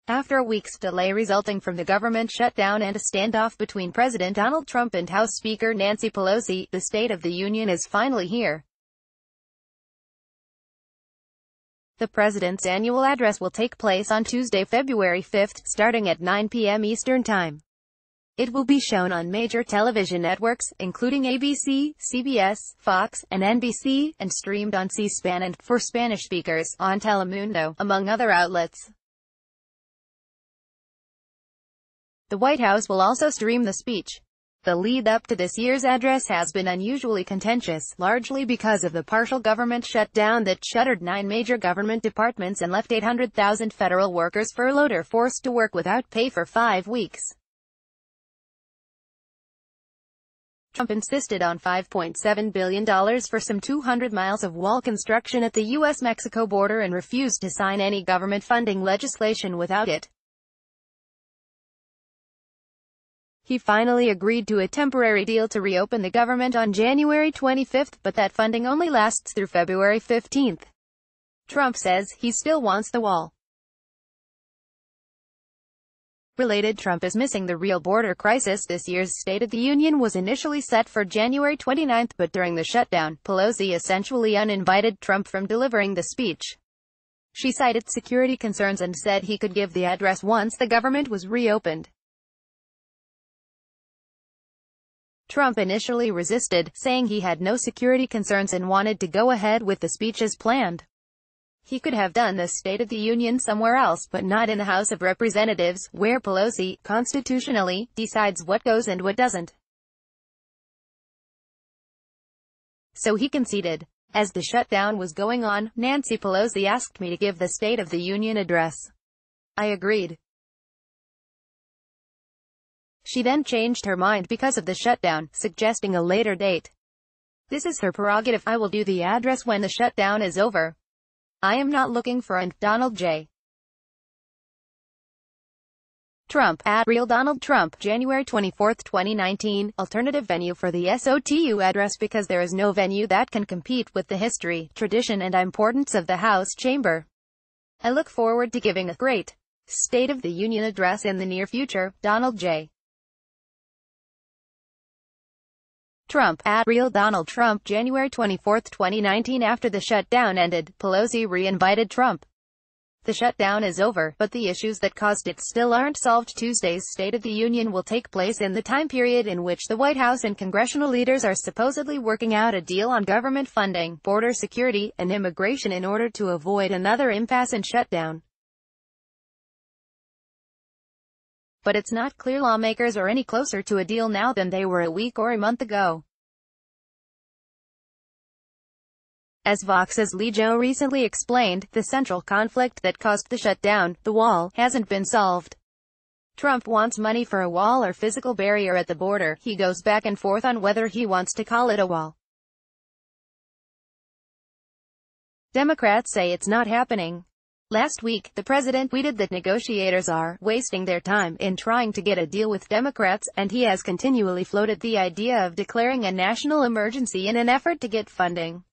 After a week's delay resulting from the government shutdown and a standoff between President Donald Trump and House Speaker Nancy Pelosi, the State of the Union is finally here. The President's annual address will take place on Tuesday, February 5, starting at 9 p.m. Eastern Time. It will be shown on major television networks, including ABC, CBS, Fox, and NBC, and streamed on C-SPAN and, for Spanish speakers, on Telemundo, among other outlets. The White House will also stream the speech. The lead-up to this year's address has been unusually contentious, largely because of the partial government shutdown that shuttered 9 major government departments and left 800,000 federal workers furloughed or forced to work without pay for 5 weeks. Trump insisted on $5.7 billion for some 200 miles of wall construction at the U.S.-Mexico border and refused to sign any government funding legislation without it. He finally agreed to a temporary deal to reopen the government on January 25, but that funding only lasts through February 15. Trump says he still wants the wall. Related, Trump is missing the real border crisis. This year's State of the Union was initially set for January 29, but during the shutdown, Pelosi essentially uninvited Trump from delivering the speech. She cited security concerns and said he could give the address once the government was reopened. Trump initially resisted, saying he had no security concerns and wanted to go ahead with the speech as planned. He could have done the State of the Union somewhere else, but not in the House of Representatives, where Pelosi, constitutionally, decides what goes and what doesn't. So he conceded. As the shutdown was going on, Nancy Pelosi asked me to give the State of the Union address. I agreed. She then changed her mind because of the shutdown, suggesting a later date. This is her prerogative. I will do the address when the shutdown is over. I am not looking for an Donald J. Trump, at Real Donald Trump, January 24, 2019, alternative venue for the SOTU address because there is no venue that can compete with the history, tradition and importance of the House chamber. I look forward to giving a great State of the Union address in the near future. Donald J. Trump, at Real Donald Trump, January 24, 2019. After the shutdown ended, Pelosi re-invited Trump. The shutdown is over, but the issues that caused it still aren't solved. Tuesday's State of the Union will take place in the time period in which the White House and congressional leaders are supposedly working out a deal on government funding, border security, and immigration in order to avoid another impasse and shutdown. But it's not clear lawmakers are any closer to a deal now than they were a week or a month ago. As Vox's Lee Joe recently explained, the central conflict that caused the shutdown, the wall, hasn't been solved. Trump wants money for a wall or physical barrier at the border. He goes back and forth on whether he wants to call it a wall. Democrats say it's not happening. Last week, the president tweeted that negotiators are wasting their time in trying to get a deal with Democrats, and he has continually floated the idea of declaring a national emergency in an effort to get funding.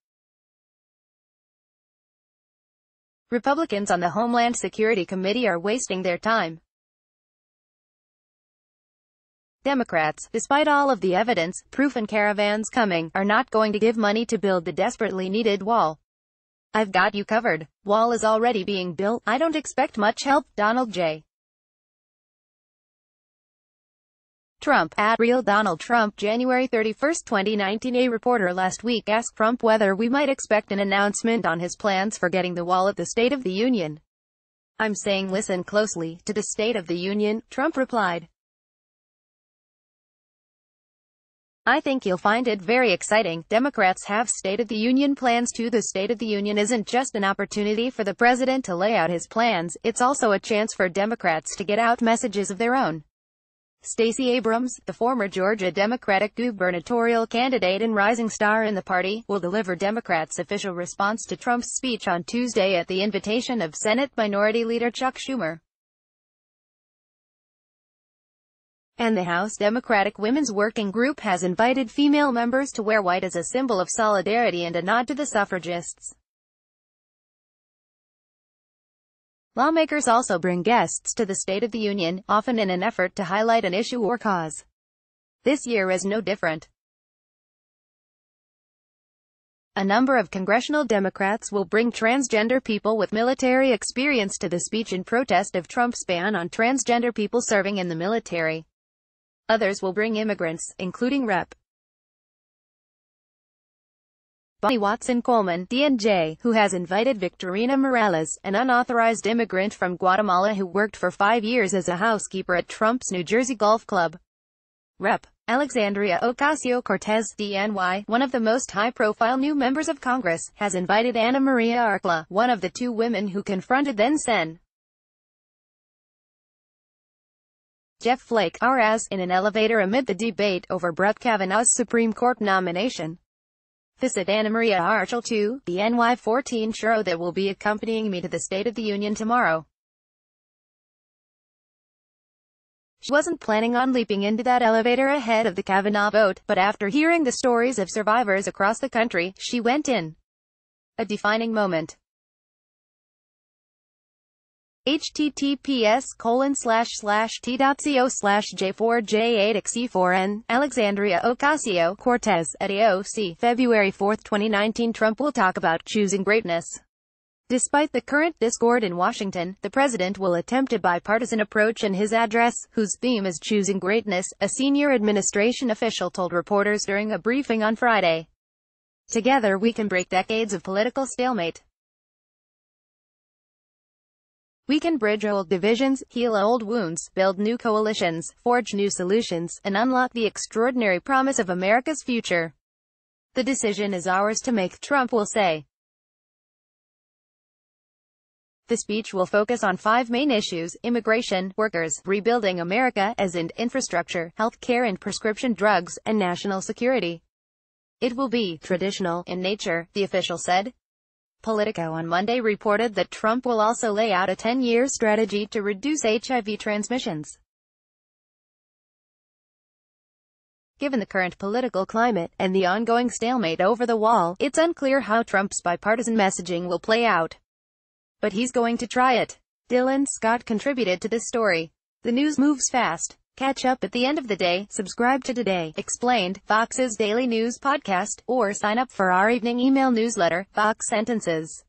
Republicans on the Homeland Security Committee are wasting their time. Democrats, despite all of the evidence, proof and caravans coming, are not going to give money to build the desperately needed wall. I've got you covered. Wall is already being built. I don't expect much help. Donald J. Trump, at Real Donald Trump, January 31, 2019. A reporter last week asked Trump whether we might expect an announcement on his plans for getting the wall at the State of the Union. I'm saying listen closely to the State of the Union, Trump replied. I think you'll find it very exciting. Democrats have State of the Union plans too. The State of the Union isn't just an opportunity for the president to lay out his plans, it's also a chance for Democrats to get out messages of their own. Stacey Abrams, the former Georgia Democratic gubernatorial candidate and rising star in the party, will deliver Democrats' official response to Trump's speech on Tuesday at the invitation of Senate Minority Leader Chuck Schumer. And the House Democratic Women's Working Group has invited female members to wear white as a symbol of solidarity and a nod to the suffragists. Lawmakers also bring guests to the State of the Union, often in an effort to highlight an issue or cause. This year is no different. A number of congressional Democrats will bring transgender people with military experience to the speech in protest of Trump's ban on transgender people serving in the military. Others will bring immigrants, including Rep. Bonnie Watson Coleman, DNJ, who has invited Victorina Morales, an unauthorized immigrant from Guatemala who worked for 5 years as a housekeeper at Trump's New Jersey Golf Club. Rep. Alexandria Ocasio-Cortez, DNY, one of the most high-profile new members of Congress, has invited Ana Maria Arcla, one of the 2 women who confronted then-Sen. Jeff Flake, RS, in an elevator amid the debate over Brett Kavanaugh's Supreme Court nomination. Visit Ana Maria Arcla 2, DNY 14 Churro that will be accompanying me to the State of the Union tomorrow. She wasn't planning on leaping into that elevator ahead of the Kavanaugh vote, but after hearing the stories of survivors across the country, she went in. A defining moment. https://t.co/j4j8xe4n, Alexandria Ocasio-Cortez, at AOC, February 4, 2019. Trump will talk about choosing greatness. Despite the current discord in Washington, the president will attempt a bipartisan approach in his address, whose theme is choosing greatness, a senior administration official told reporters during a briefing on Friday. Together we can break decades of political stalemate. We can bridge old divisions, heal old wounds, build new coalitions, forge new solutions, and unlock the extraordinary promise of America's future. The decision is ours to make, Trump will say. The speech will focus on 5 main issues: immigration, workers, rebuilding America, as in infrastructure, health care and prescription drugs, and national security. It will be traditional in nature, the official said. Politico on Monday reported that Trump will also lay out a 10-year strategy to reduce HIV transmissions. Given the current political climate, and the ongoing stalemate over the wall, it's unclear how Trump's bipartisan messaging will play out. But he's going to try it. Dylan Scott contributed to this story. The news moves fast. Catch up at the end of the day. Subscribe to Today Explained, Fox's daily news podcast, or sign up for our evening email newsletter, Fox Sentences.